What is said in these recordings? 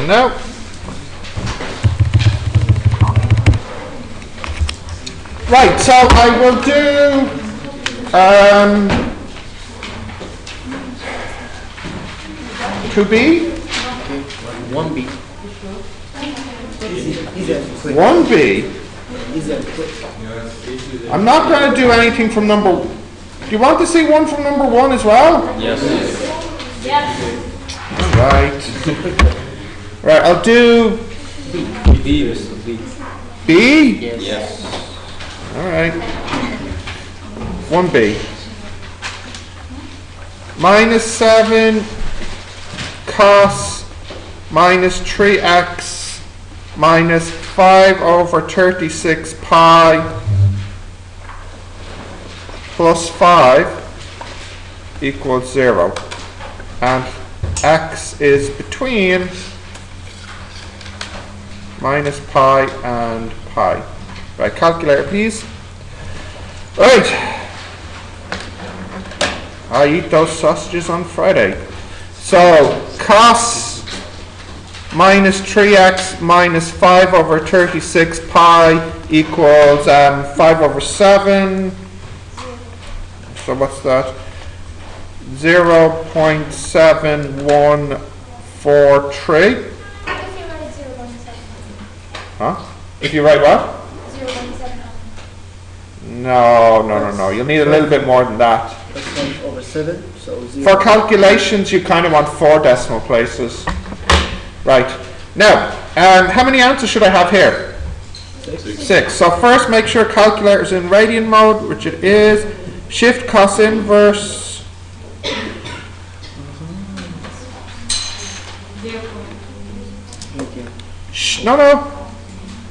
solution now. Right, so I will do 2b. 1b. 1b. I'm not going to do anything from number. Do you want to see one from number 1 as well? Yes. Right. Right, I'll do B. B. Yes. All right. 1b. Minus 7 cos minus 3x minus 5 over 36 pi plus 5 equals 0. And x is between minus pi and pi. Right, calculator please. Right. I eat those sausages on Friday. So cos minus 3x minus 5 over 36 pi equals 5 over 7. So what's that? 0.7143. Huh? If you write what? 0.7. No. You'll need a little bit more than that. That's 1 over 7. So 0. For calculations, you kind of want 4 decimal places. Right. Now, how many answers should I have here? 6. So first, make sure calculator's in radian mode, which it is. Shift cos inverse. Shh, no.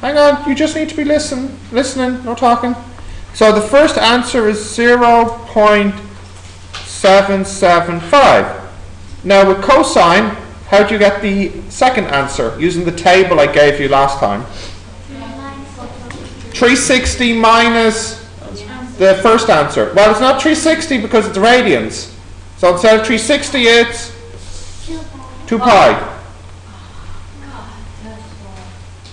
Hang on, you just need to be listening, no talking. So the first answer is 0.775. Now with cosine, how do you get the second answer? Using the table I gave you last time. 360 minus the first answer. Well, it's not 360 because it's radians. So instead of 360, it's 2 pi.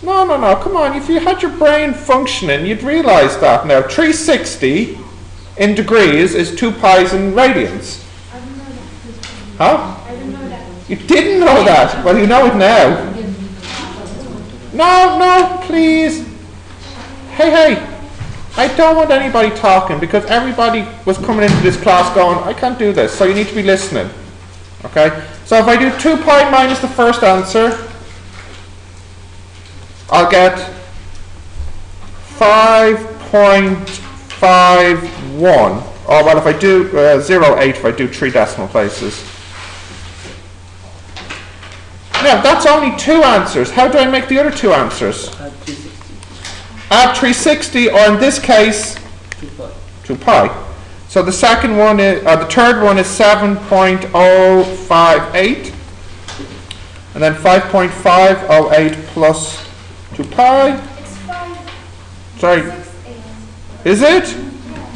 No, come on. If you had your brain functioning, you'd realize that now. 360 in degrees is 2 pi's in radians. I didn't know that. Huh? I didn't know that. You didn't know that? Well, you know it now. No, please. Hey. I don't want anybody talking because everybody was coming into this class going, I can't do this. So you need to be listening. Okay? So if I do 2 pi minus the first answer, I'll get 5.51. Oh, well, if I do 0.8, if I do 3 decimal places. Now, that's only 2 answers. How do I make the other 2 answers? Add 360, or in this case, 2 pi. So the second one is, the third one is 7.058. And then 5.508 plus 2 pi. It's 5. Sorry. 6, 8. Is it?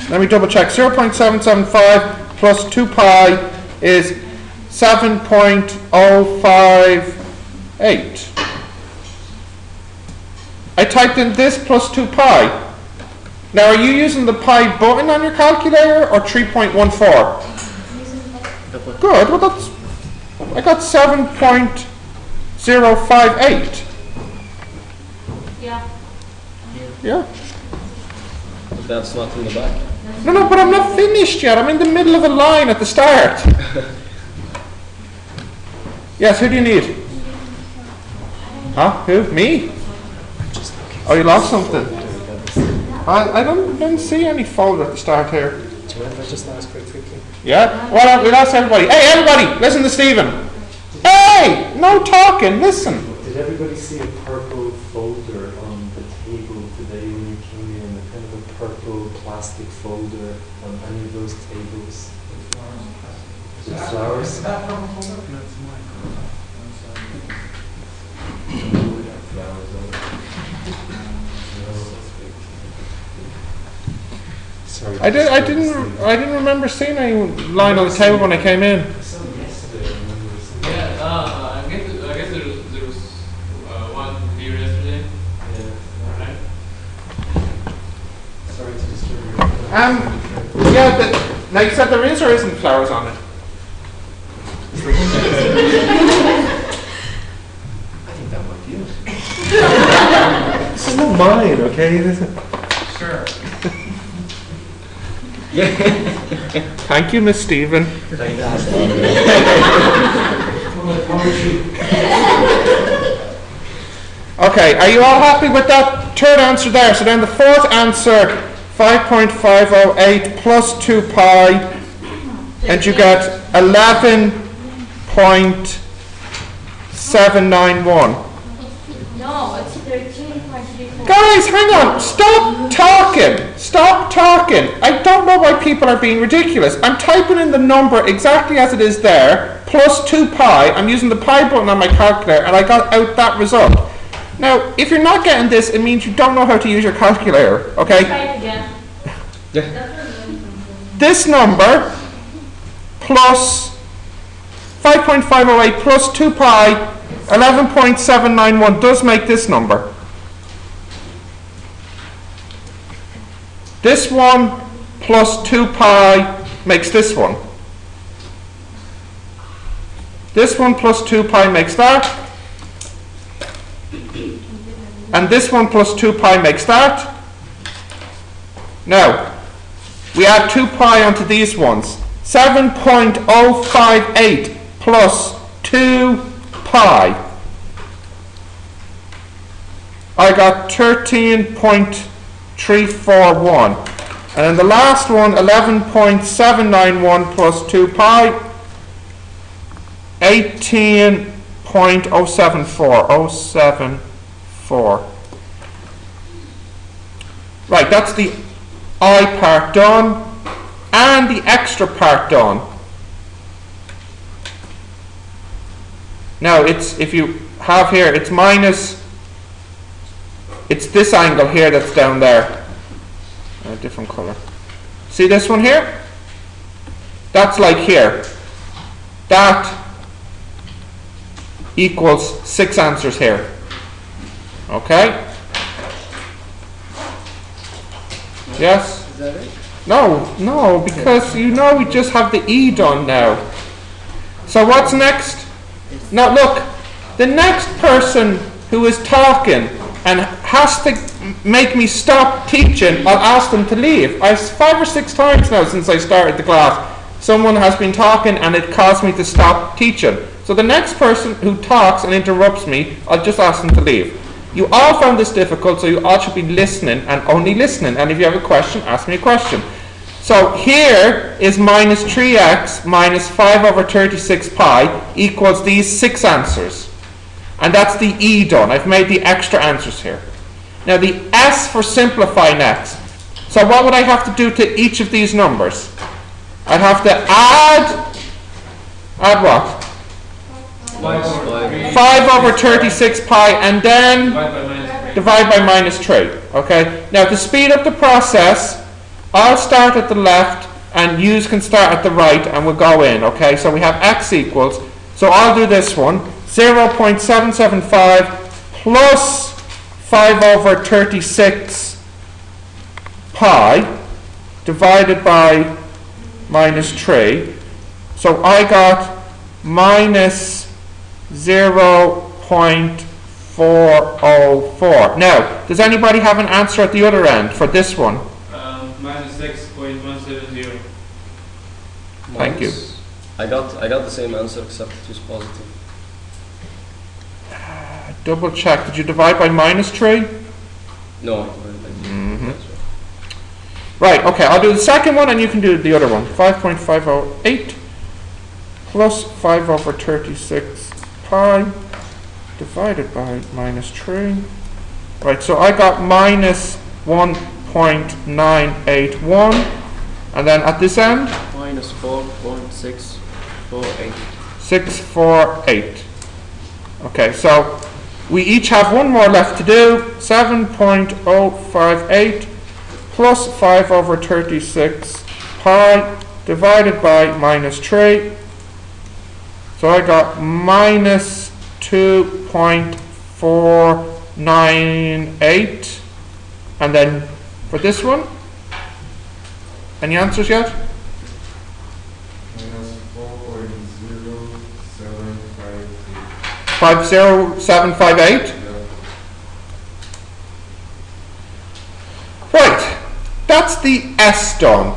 Let me double check. 0.775 plus 2 pi is 7.058. I typed in this plus 2 pi. Now, are you using the pi button on your calculator or 3.14? Good. Well, that's. I got 7.058. Yeah. Yeah. That's not in the back. No, but I'm not finished yet. I'm in the middle of a line at the start. Yes, who do you need? Huh? Who? Me? Oh, you lost something? I don't see any folder at the start here. Do you mind if I just ask very quickly? Yeah? Well, we lost everybody. Hey, everybody, listen to Stephen. Hey, no talking, listen. Did everybody see a purple folder on the table today when you came in? A kind of a purple plastic folder on any of those tables? With flowers? Sorry. I didn't remember seeing any line on the table when I came in. I saw yesterday. I remember seeing Yeah, I guess there was Yeah, now you said there is or isn't flowers on it? I think that might be it. This is not mine, okay? Sure. Yeah. Thank you, Miss Stephen. Okay, are you all happy with that third answer there? So then the fourth answer, 5.508 plus 2 pi, and you get 11.791. No, it's 13.34. Guys, hang on. Stop talking. Stop talking. I don't know why people are being ridiculous. I'm typing in the number exactly as it is there, plus 2 pi. I'm using the pi button on my calculator, and I got out that result. Now, if you're not getting this, it means you don't know how to use your calculator, okay? Try it again. This number plus 5.508 plus 2 pi, 11.791 does make this number. This one plus 2 pi makes this one. This one plus 2 pi makes that. And this one plus 2 pi makes that. Now, we add 2 pi onto these ones. 7.058 plus 2 pi. I got 13.341. And then the last one, 11.791 plus 2 pi, 18.074. 074. Right, that's the I part done, and the extra part done. Now, it's, if you have here, it's minus, it's this angle here that's down there. A different color. See this one here? That's like here. That equals 6 answers here. Okay? Yes? Is that it? No, because you know we just have the E done now. So what's next? Now look, the next person who is talking and has to make me stop teaching, I'll ask them to leave. 5 or 6 times now since I started the class, someone has been talking and it caused me to stop teaching. So the next person who talks and interrupts me, I'll just ask them to leave. You all found this difficult, so you all should be listening and only listening. And if you have a question, ask me a question. So here is minus 3x minus 5 over 36 pi equals these 6 answers. And that's the E done. I've made the extra answers here. Now the S for simplify next. So what would I have to do to each of these numbers? I'd have to add what? Minus 5 over 36 pi, and then divide by minus 3. Okay? Now to speed up the process, I'll start at the left and you can start at the right and we'll go in. Okay? So we have x equals, so I'll do this one, 0.775 plus 5 over 36 pi divided by minus 3. So I got minus 0.404. Now, does anybody have an answer at the other end for this one? Minus 6.170. Thank you. I got the same answer except it was positive. Double check. Did you divide by minus 3? No, I divided by Mm-hmm. Right, okay, I'll do the second one and you can do the other one. 5.508 plus 5 over 36 pi divided by minus 3. Right, so I got minus 1.981, and then at this end, minus 4.648. 648. Okay, so we each have one more left to do. 7.058 plus 5 over 36 pi divided by minus 3. So I got minus 2.498, and then for this one, Any answers yet? Minus 4.0758. 50758. Right, that's the S done,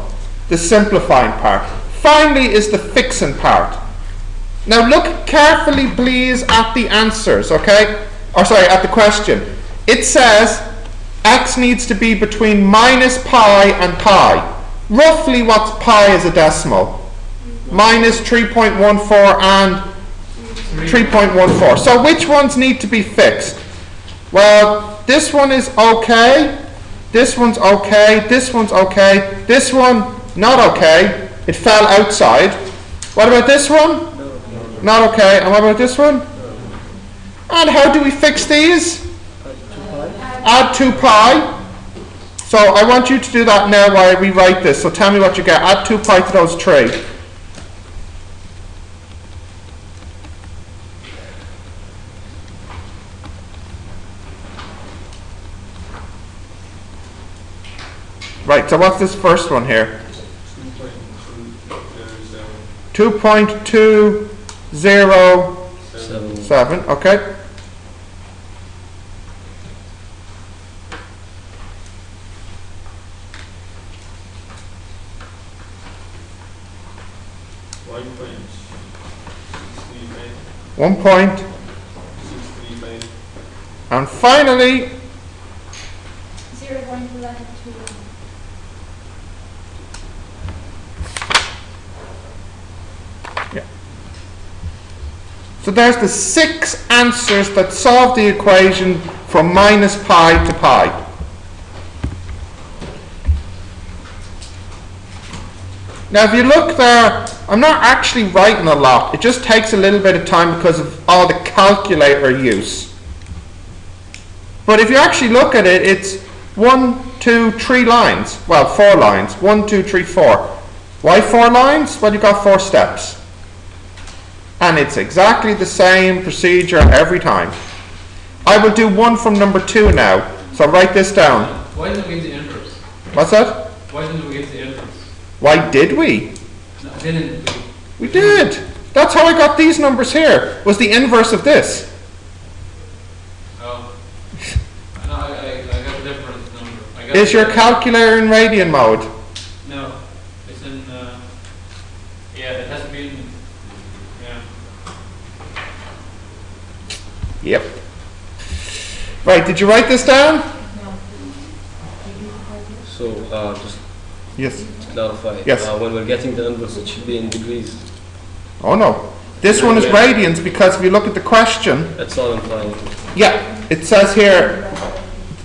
the simplifying part. Finally is the fixing part. Now look carefully please at the answers, okay? Or sorry, at the question. It says x needs to be between minus pi and pi. Roughly what's pi as a decimal? Minus 3.14 and 3.14. So which ones need to be fixed? Well, this one is okay. This one's okay, this one's okay, this one not okay, it fell outside. What about this one? Not okay, and what about this one? And how do we fix these? Add 2 pi. So I want you to do that now while I rewrite this, so tell me what you get. Add 2 pi to those 3. Right, so what's this first one here? 2.207, okay. One point. And finally, 0.1121. so there's the 6 answers that solve the equation from minus pi to pi. Now if you look there, I'm not actually writing a lot. It just takes a little bit of time because of all the calculator use. But if you actually look at it, it's 1, 2, 3 lines. Well, 4 lines. 1, 2, 3, 4. Why 4 lines? Well, you've got 4 steps. And it's exactly the same procedure every time. I will do one from number 2 now. So write this down. Why didn't we get the inverse? What's that? Why didn't we get the inverse? Why did we? No, didn't we? We did. That's how I got these numbers here. Was the inverse of this. Oh. No, I got a different number. I got Is your calculator in radian mode? No. It's in, yeah, it has to be in, yeah. Yep. Right, did you write this down? So, just Yes. to clarify, Yes. when we're getting the inverse, it should be in degrees. Oh no. This one is radians because if you look at the question, That's all implying. yeah, it says here,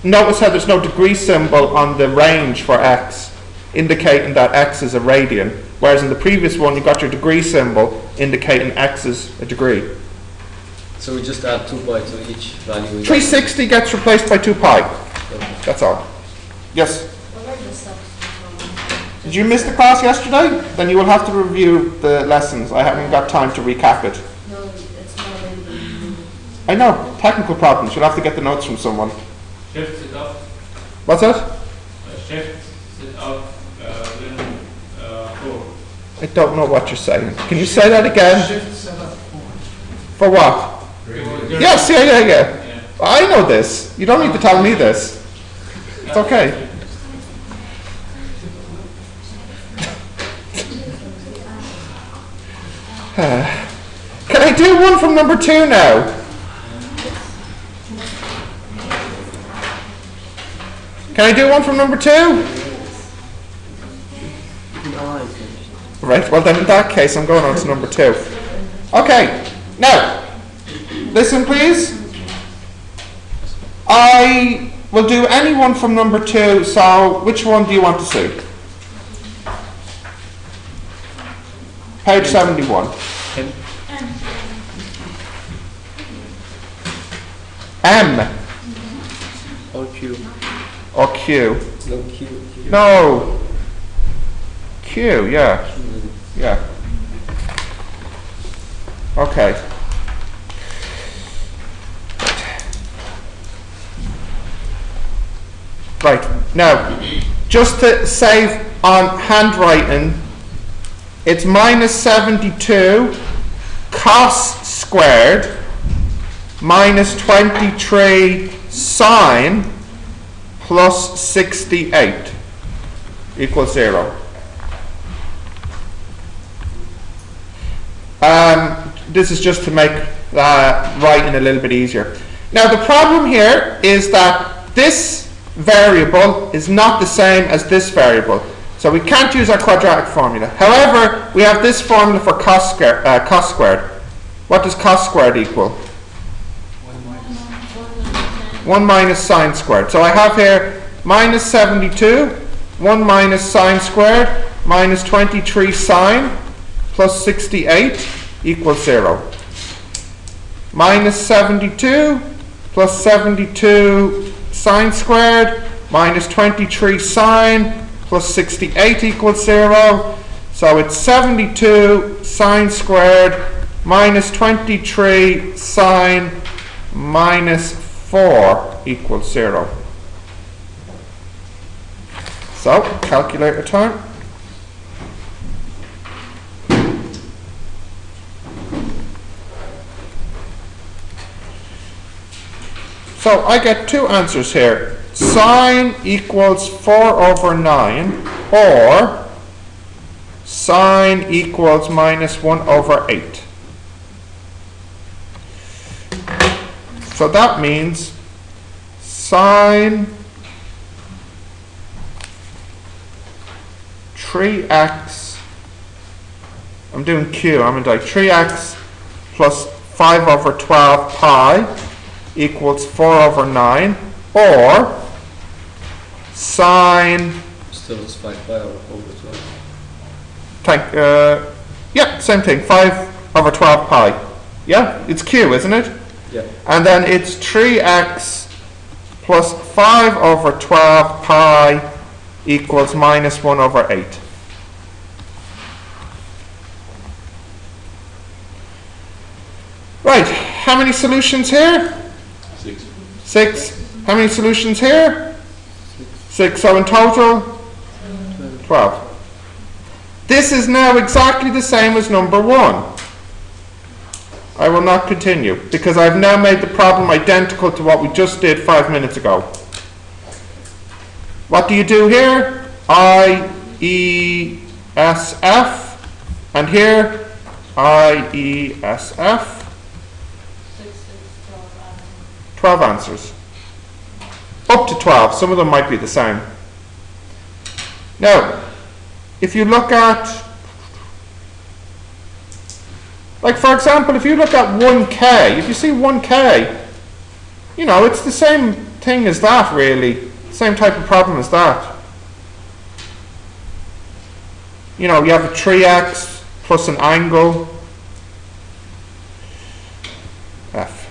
notice how there's no degree symbol on the range for x, indicating that x is a radian, whereas in the previous one you got your degree symbol indicating x is a degree. So we just add 2 pi to each value. we got. 360 gets replaced by 2 pi. That's all. Yes? Did you miss the class yesterday? Then you will have to review the lessons. I haven't got time to recap it. No, it's not available. I know, technical problems. You'll have to get the notes from someone. Shift it up. What's that? Shift it up, then, 4. I don't know what you're saying. Can you say that again? For what? Yes, yeah. Yeah. I know this. You don't need to tell me this. It's okay. Can I do one from number 2 now? Can I do one from number 2? Right, well then in that case I'm going on to number 2. Okay, now, listen please. I will do any one from number 2, so which one do you want to see? Page 71. M Or Q. or Q? No, Q. No. Q, yeah. Yeah. Okay. Right. Now, just to save on handwriting, it's minus 72 cos squared minus 23 sine plus 68 equals 0. This is just to make writing a little bit easier. Now the problem here is that this variable is not the same as this variable. So we can't use our quadratic formula. However, we have this formula for cos squared. What does cos squared equal? 1 minus sine squared. So I have here minus 72, 1 minus sine squared, minus 23 sine, plus 68 equals 0. Minus 72 plus 72 sine squared minus 23 sine plus 68 equals 0. So it's 72 sine squared minus 23 sine minus 4 equals 0. So, calculator time. So I get two answers here. Sine equals 4 over 9, or sine equals minus 1 over 8. So that means sine 3x, I'm doing Q, I'm going to do 3x plus 5 over 12 pi equals 4 over 9, or sine, Still is 5 pi over 12. yeah, same thing, 5 over 12 pi. Yeah, it's Q, isn't it? Yeah. And then it's 3x plus 5 over 12 pi equals minus 1 over 8. Right, how many solutions here? 6. How many solutions here? 6. So in total, 12. This is now exactly the same as number 1. I will not continue because I've now made the problem identical to what we just did 5 minutes ago. What do you do here? I, E, S, F, and here I, E, S, F. 12 answers. Up to 12. Some of them might be the same. Now, if you look at, like for example, if you look at 1k, if you see 1k, you know, it's the same thing as that really. Same type of problem as that. You know, you have a 3x plus an angle, F.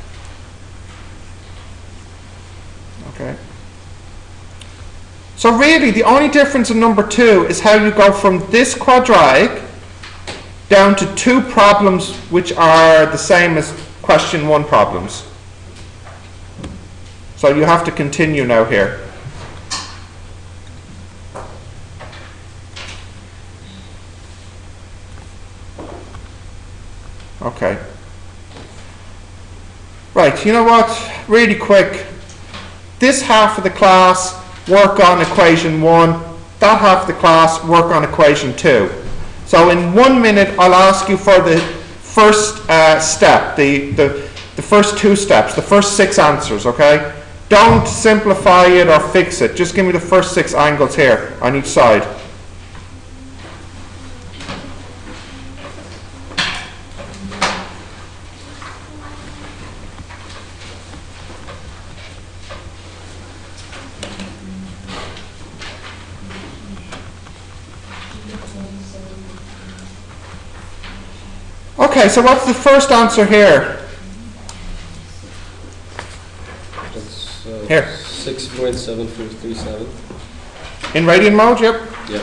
Okay. So really, the only difference in number 2 is how you go from this quadratic down to 2 problems which are the same as question 1 problems. So you have to continue now here. Okay. Right, you know what? Really quick. This half of the class, work on equation 1. That half of the class, work on equation 2. So in 1 minute, I'll ask you for the first step, the first 2 steps, the first 6 answers, okay? Don't simplify it or fix it. Just give me the first 6 angles here on each side. Okay, so what's the first answer here? That's Here. 6.7437. In radian mode, yep. Yeah.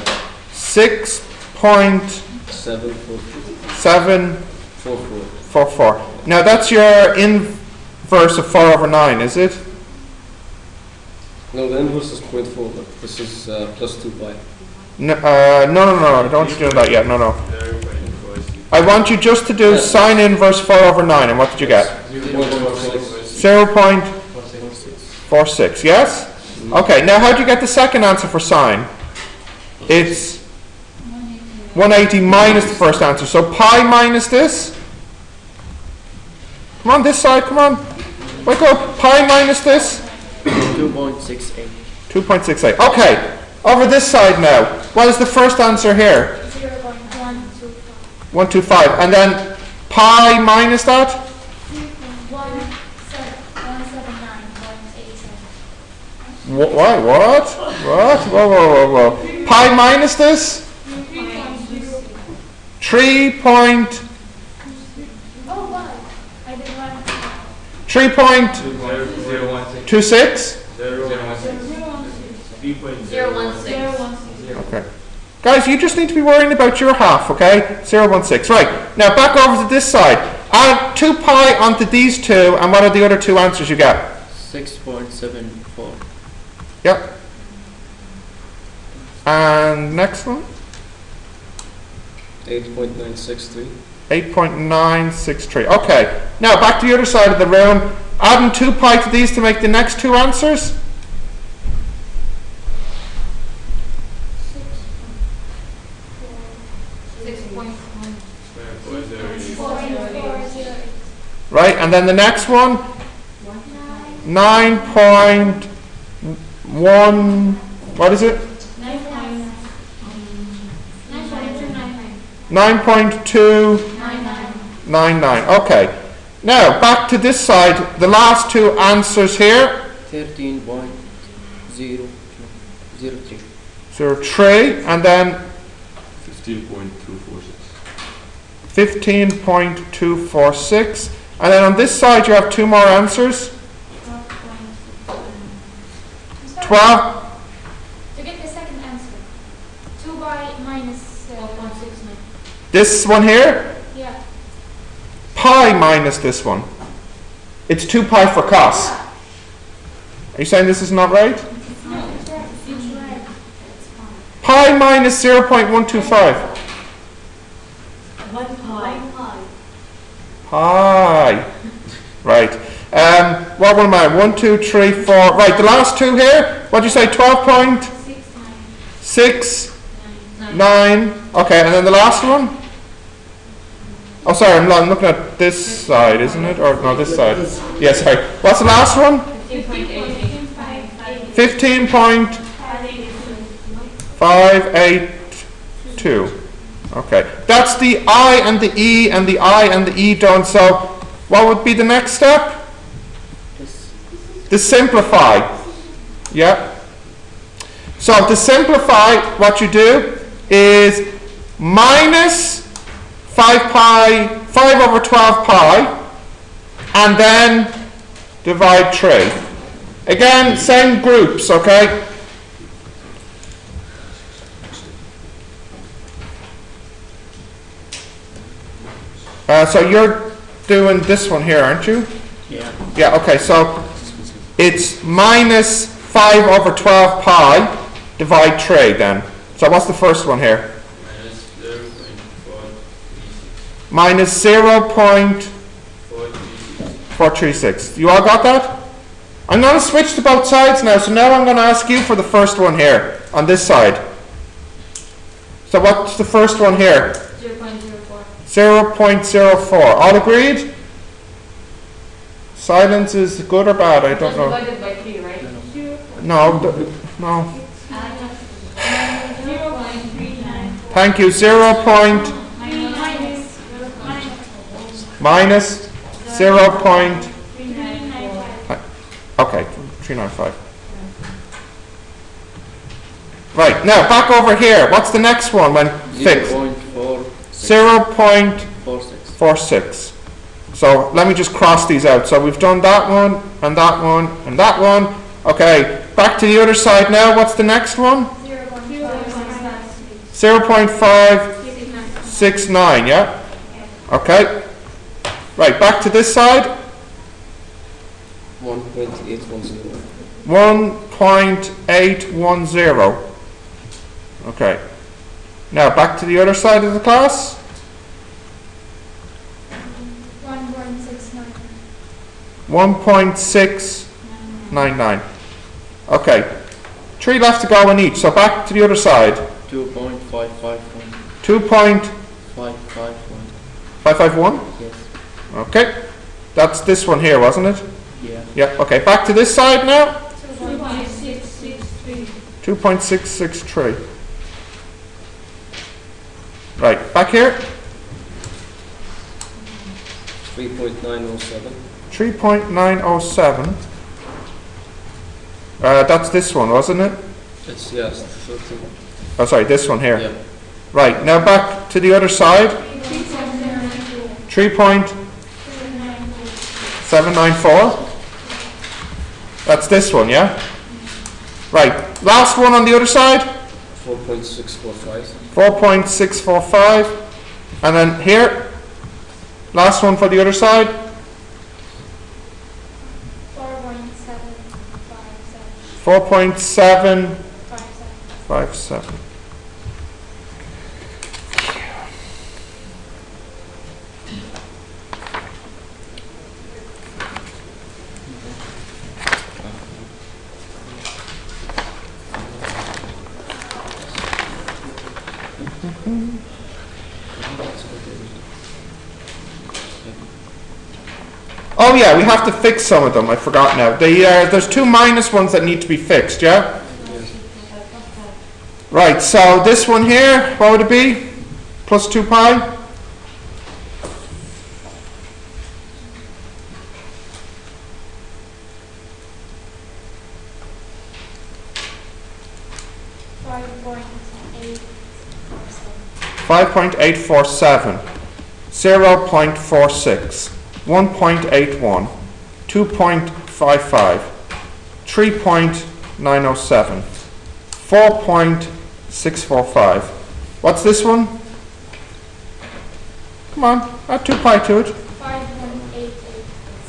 6.744. 7.44. Now that's your inverse of 4 over 9, is it? No, the inverse is 0.4, but this is plus 2 pi. No, I don't want you doing that yet, no. I want you just to do sine inverse 4 over 9, and what did you get? 0.46, yes? Okay, now how do you get the second answer for sine? It's 180 minus the first answer, so pi minus this? Come on, this side, come on. Wake up, pi minus this? 2.68. 2.68. Okay, over this side now. What is the first answer here? 0.125. 125. And then pi minus that? 179.87. What? What? Whoa. Pi minus this? 3 point... Oh, wow. I did one. 3.26? 0.16. Okay. Guys, you just need to be worrying about your half, okay? 0.16. Right. Now back over to this side. Add 2 pi onto these two, and what are the other two answers you get? 6.74. Yep. And next one? 8.963. 8.963. Okay. Now back to the other side of the room. Adding 2 pi to these to make the next two answers. 6.408. Right, and then the next one? 9.1, what is it? 9.299. Okay. Now, back to this side, the last two answers here. 13.003. 03, and then 15.246. 15.246. And then on this side, you have two more answers. 12. To get the second answer, 2 by minus 1.69. This one here, Yeah. pi minus this one. It's 2 pi for cos. Are you saying this is not right? No, it's right. Pi minus 0.125. 1 pi. Pi. Right. What one am I? 1, 2, 3, 4. Right, the last two here. What do you say? 12.69. Okay, and then the last one? Oh, sorry, I'm looking at this side, isn't it? Or no, this side. Yeah, sorry. What's the last one? 15.582. Okay, that's the I and the E and the I and the E done. So, what would be the next step? To simplify. Yeah. So to simplify, what you do is minus 5 over 12 pi, and then divide 3. Again, same groups, okay? So you're doing this one here, aren't you? Yeah. Yeah, okay, so it's minus 5 over 12 pi, divide 3 then. So what's the first one here? Minus 0.436. You all got that? I'm going to switch to both sides now, so now I'm going to ask you for the first one here, on this side. So what's the first one here? 0.04. All agreed? Silence is good or bad? I don't know. Divided by 3, right? No. Thank you. 0. Minus 0. Okay, 395. Right, now back over here. What's the next one when fixed? 0.46. So let me just cross these out. So we've done that one, and that one, and that one. Okay, back to the other side now. What's the next one? 0.569, yeah? Okay. Right, back to this side. 1.810. 1.810. Okay. Now back to the other side of the class. 1.69. 1.699. Okay. 3 left to go in each, so back to the other side. 2.551. 2.551. 551. Yes. Okay. That's this one here, wasn't it? Yeah. Yeah, okay. Back to this side now. 2.663. 2.663. Right, back here. 3.907. 3.907. That's this one, wasn't it? It's, yes, 13. Oh, sorry, this one here. Yeah. Right, now back to the other side. 3.794. That's this one, yeah? Right, last one on the other side. 4.645. 4.645. And then here, last one for the other side. 4.757. 4.757. Oh yeah, we have to fix some of them. I forgot now. There's 2 minus ones that need to be fixed, yeah? Right, so this one here, what would it be? Plus 2 pi? .847, 0.46, 1.81, 2.55, 3.907, 4.645. What's this one? Come on, add 2 pi to it.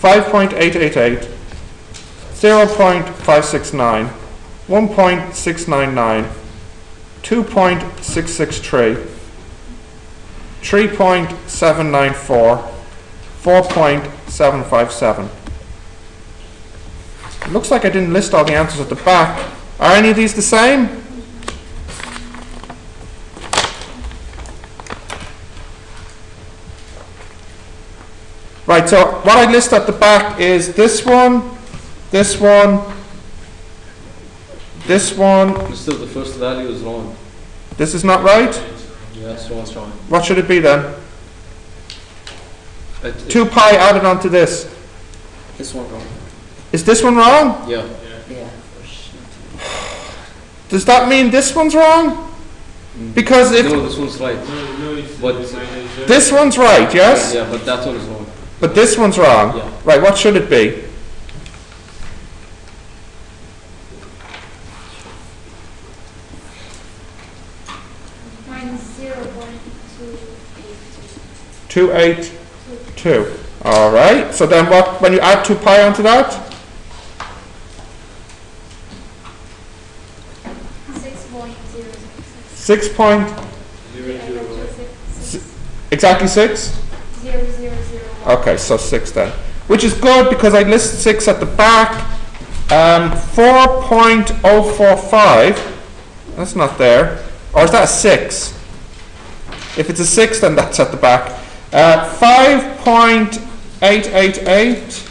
5.888, 0.569, 1.699, 2.663, 3.794, 4.757. It looks like I didn't list all the answers at the back. Are any of these the same? Right, so what I list at the back is this one, this one, this one. Still, the first value is wrong. This is not right? Yeah, so one's wrong. What should it be then? 2 pi added onto this. This one wrong. Is this one wrong? Yeah. Does that mean this one's wrong? Because if No, this one's right. But this one's right, yes? yeah, but that one is wrong. But this one's wrong. Yeah. Right, what should it be? Minus 282. All right. So then what, when you add 2 pi onto that? 6 point, exactly 6? 0. Okay, so 6 then. Which is good because I list 6 at the back. 4.045, that's not there. Or is that a 6? If it's a 6, then that's at the back. 5.888.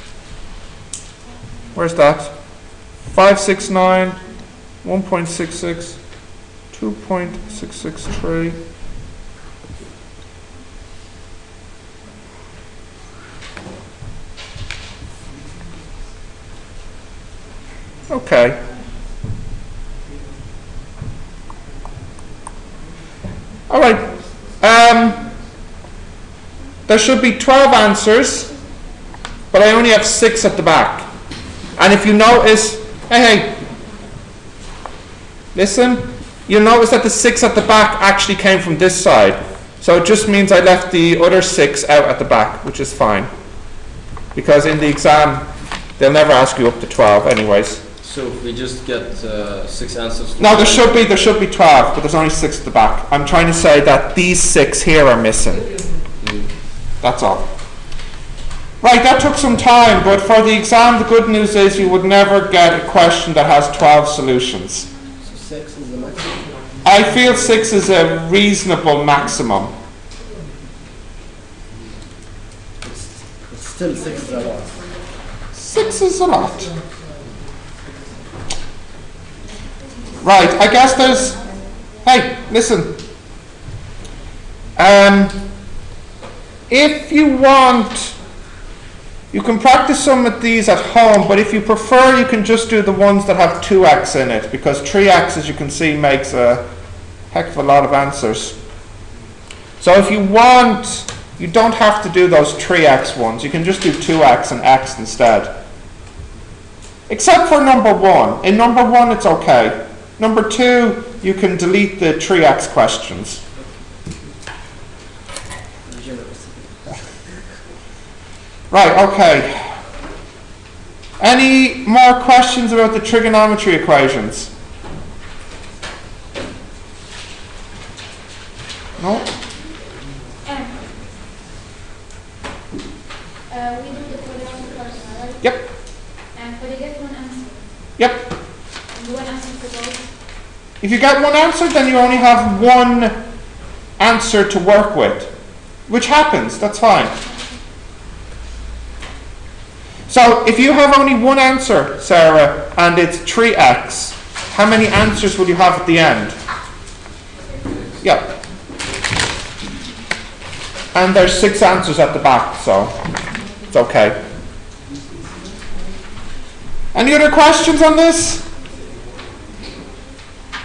Where's that? 569, 1.66, 2.663. Okay. All right. There should be 12 answers, but I only have 6 at the back. And if you notice, hey, listen, you'll notice that the 6 at the back actually came from this side. So it just means I left the other 6 out at the back, which is fine. Because in the exam, they'll never ask you up to 12 anyways. So if we just get 6 answers. No, there should be 12, but there's only 6 at the back. I'm trying to say that these 6 here are missing. That's all. Right, that took some time, but for the exam, the good news is you would never get a question that has 12 solutions. So 6 is the maximum. I feel 6 is a reasonable maximum. It's still 6 is a lot. 6 is a lot. Right, I guess there's... Hey, listen. If you want, you can practice some of these at home, but if you prefer, you can just do the ones that have 2x in it, because 3x, as you can see, makes a heck of a lot of answers. So if you want, you don't have to do those 3x ones. You can just do 2x and x instead. Except for number 1. In number 1, it's okay. Number 2, you can delete the 3x questions. Right, okay. Any more questions about the trigonometry equations? No? We do the quadratic first, right? Yep. And but you get one answer. Yep. And one answer for both. If you get one answer, then you only have one answer to work with, which happens, that's fine. So if you have only one answer, Sarah, and it's 3x, how many answers will you have at the end? Yep. And there's 6 answers at the back, so it's okay. Any other questions on this?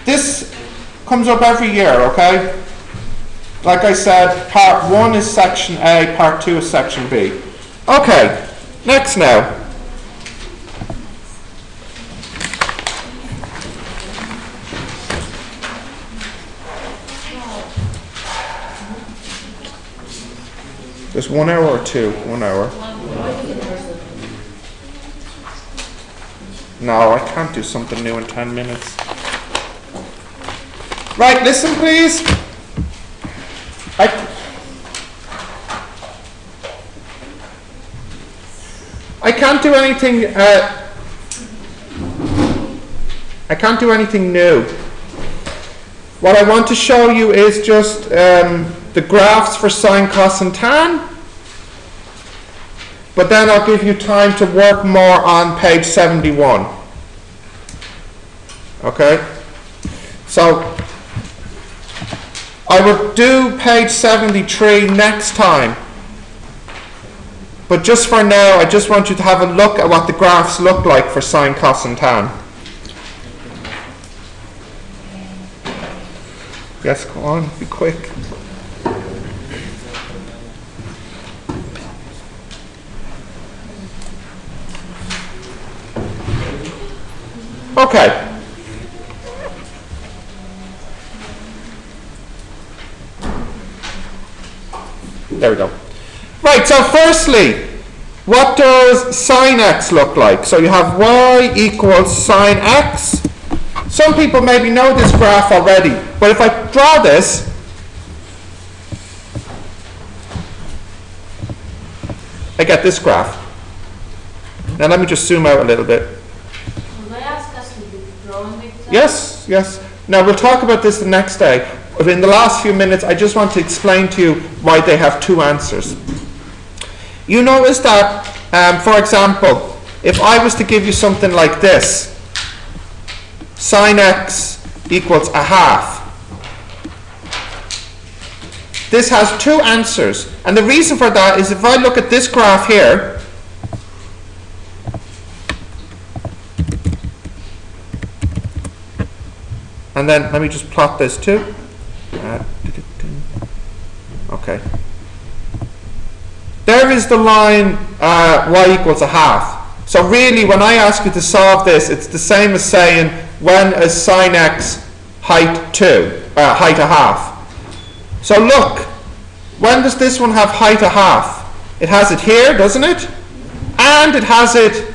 This comes up every year, okay? Like I said, part 1 is section A, part 2 is section B. Okay, next now. There's 1 hour or 2? 1 hour. No, I can't do something new in 10 minutes. Right, listen please. I can't do anything. I can't do anything new. What I want to show you is just the graphs for sine, cos, and tan. But then I'll give you time to work more on page 71. Okay? So I will do page 73 next time. But just for now, I just want you to have a look at what the graphs look like for sine, cos, and tan. Yes, go on, be quick. Okay. There we go. Right, so firstly, what does sine x look like? So you have y equals sine x. Some people maybe know this graph already, but if I draw this, I get this graph. Now let me just zoom out a little bit. Will I ask us to do drawing exam? Yes, yes. Now we'll talk about this the next day. But in the last few minutes, I just want to explain to you why they have 2 answers. You notice that, for example, if I was to give you something like this, sine x equals a half. This has 2 answers. And the reason for that is if I look at this graph here, and then let me just plot this too. Okay. There is the line y equals a half. So really, when I ask you to solve this, it's the same as saying when is sine x height 2, height a half. So look, when does this one have height a half? It has it here, doesn't it? And it has it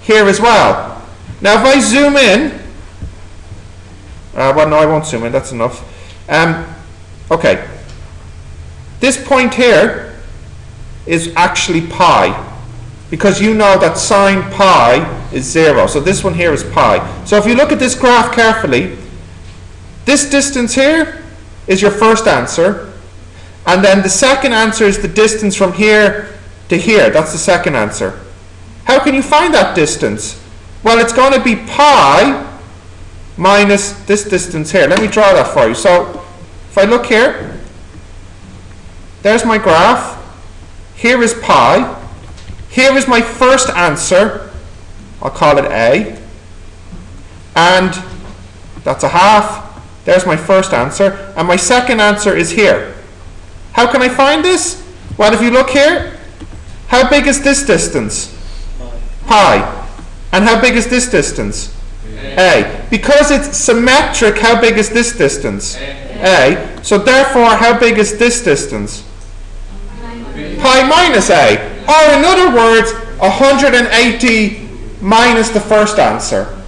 here as well. Now if I zoom in, well no, I won't zoom in, that's enough. Okay, this point here is actually pi, because you know that sine pi is 0, so this one here is pi. So if you look at this graph carefully, this distance here is your first answer, and then the second answer is the distance from here to here. That's the second answer. How can you find that distance? Well, it's going to be pi minus this distance here. Let me draw that for you. So if I look here, there's my graph. Here is pi. Here is my first answer. I'll call it A. And that's a half. There's my first answer. And my second answer is here. How can I find this? Well, if you look here, how big is this distance? Pi. And how big is this distance? A. Because it's symmetric, how big is this distance? A. So therefore, how big is this distance? Pi minus A. Or in other words, 180 minus the first answer.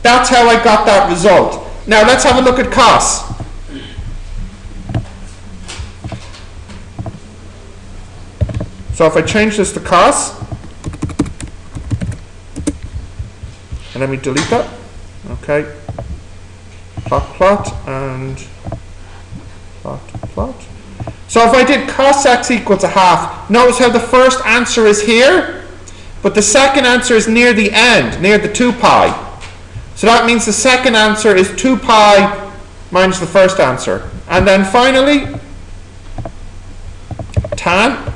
That's how I got that result. Now let's have a look at cos. So if I change this to cos, and let me delete that. Okay. Plot, and plot. So if I did cos x equals a half, notice how the first answer is here, but the second answer is near the end, near the 2 pi. So that means the second answer is 2 pi minus the first answer. And then finally, tan.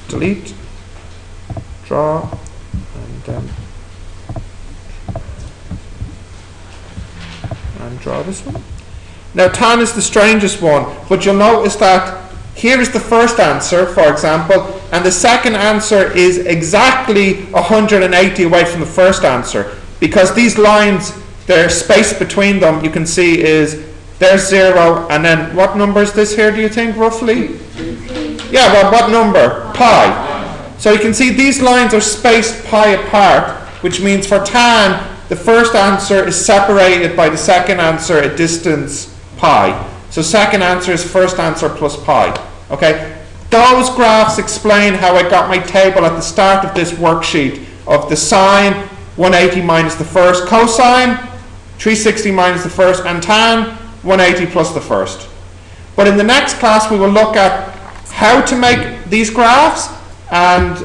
Delete, draw, and draw this one. Now tan is the strangest one, but you'll notice that here is the first answer, for example, and the second answer is exactly 180 away from the first answer, because these lines, their space between them, you can see is, there's 0, and then what number is this here, do you think, roughly? Yeah, well, what number? Pi. So you can see these lines are spaced pi apart, which means for tan, the first answer is separated by the second answer at distance pi. So second answer is first answer plus pi. Okay? Those graphs explain how I got my table at the start of this worksheet of the sine, 180 minus the first, cosine, 360 minus the first, and tan, 180 plus the first. But in the next class we will look at how to make these graphs and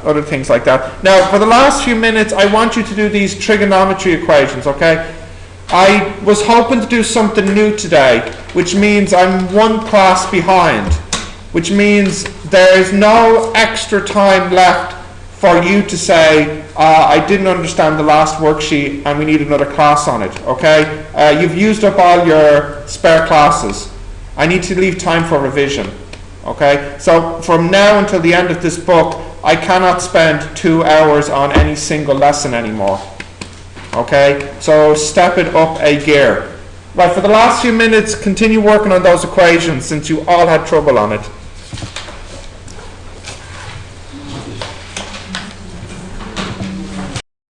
other things like that. Now, for the last few minutes, I want you to do these trigonometry equations, okay? I was hoping to do something new today, which means I'm one class behind, which means there is no extra time left for you to say, I didn't understand the last worksheet and we need another class on it, okay? You've used up all your spare classes. I need to leave time for revision. Okay, so from now until the end of this book, I cannot spend 2 hours on any single lesson anymore. Okay, so step it up a gear. Right, for the last few minutes, continue working on those equations since you all had trouble on it.